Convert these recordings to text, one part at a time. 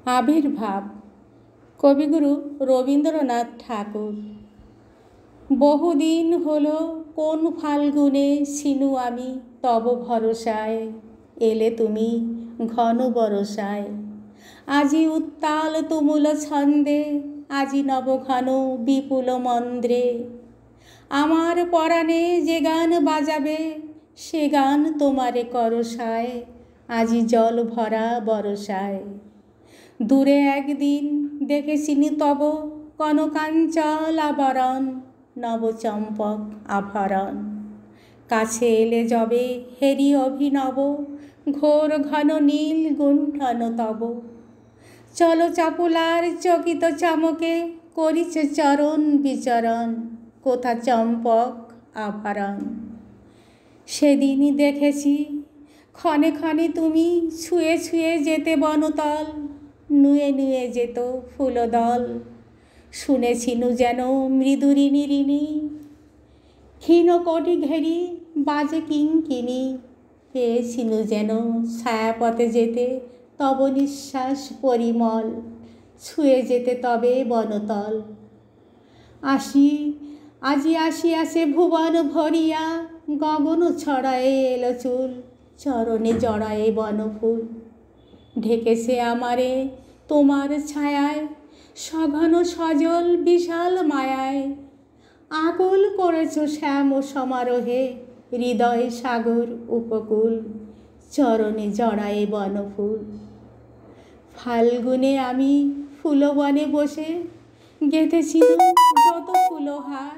আবির্ভাব কবিগুরু রবীন্দ্রনাথ ঠাকুর। বহুদিন হলো কোন ফাল্গুনে ছিনু আমি তব ভরসায়, এলে তুমি ঘন বরসায়। আজি উত্তাল তুমুল ছন্দে, আজি নবঘন বিপুল মন্দ্রে। আমার পরাণে যে গান বাজাবে, সে গান তোমারে করসায়, আজি জল ভরা বরসায়। দূরে একদিন দেখেছিনি তব কনকাঞ্চল আবরণ, নবচম্পক আভরণ। কাছে এলে যবে হেরি অভিনব, ঘোর ঘন নীল গুণ্ঠন তব। চল চাপুলার চকিত চমকে, করিছে চরণ বিচরণ, কোথা চম্পক আভরণ। সেদিনই দেখেছি ক্ষণে ক্ষণে তুমি ছুঁয়ে ছুঁয়ে যেতে বনতল, নুয়ে নুয়ে যেত ফুলদল। শুনেছিনু যেন মৃদুরিণী ঋণী, ক্ষীণ কোটি ঘেরি বাজে কিঙ্কিণী। পেয়েছিনু যেন ছায়াপথে যেতে তব নিঃশ্বাস পরিমল, ছুঁয়ে যেতে তবে বনতল। আজি আসিয়াছে ভুবন ভরিয়া, গগন ছড়ায়ে এলো চুল, চরণে জড়ায়ে বনফুল। ঢেকেছে আমারে তোমার ছায়ায়, সঘন সজল বিশাল মায়ায়। আকুল করেছ শ্যাম সমারোহে, হৃদয় সাগর উপকূল, চরণে জড়ায়ে বনফুল। ফাল্গুনে আমি ফুলবনে বসে, গেঁথেছিলুম যত ফুলহার,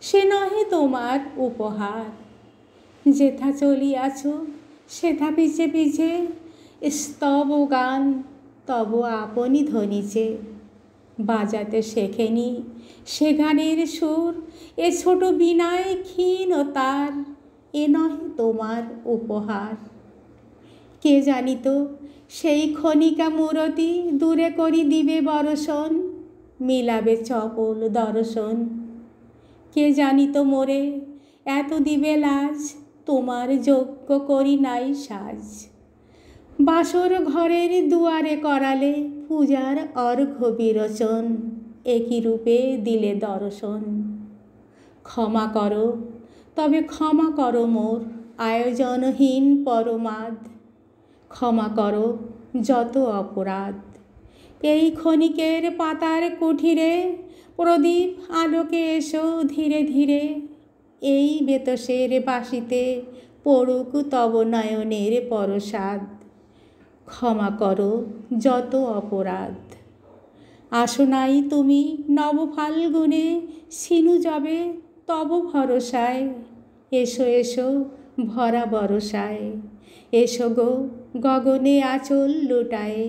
সে নহে তোমার উপহার। যেথা চলিয়াছ সেথা পিছে পিছে, স্তব গান তব আপনি ধ্বনিছে। বাজাতে শেখেনি সে গানের সুর, এ ছোট বীণায় ক্ষীণ তার, এ নহে তোমার উপহার। কে জানিত সেই ক্ষণিকা মূরতি, দূরে করি দিবে বরষণ, মিলাবে চপল দর্শন। কে জানিত মোরে এত দিবে লাজ, তোমার যোগ্য করি নাই সাজ। বাসর ঘরের দুয়ারে করালে পূজার অর্ঘ্য বিরোচন, একই রূপে দিলে দর্শন। ক্ষমা করো তবে ক্ষমা করো মোর আয়োজনহীন পরমাদ, ক্ষমা করো যত অপরাধ। এই ক্ষণিকের পাতার কুঠিরে, প্রদীপ আলোকে এসো ধীরে ধীরে। এই বেতসের বাঁশিতে পড়ুক তব নয়নের পরশাদ, ক্ষমা করো যত অপরাধ। আসো নাই তুমি নব ফাল্গুনে, ছিনু যবে তব ভরসায়। এসো এসো ভরা বরসায়, এসো গো গগনে আঁচল লুটায়ে।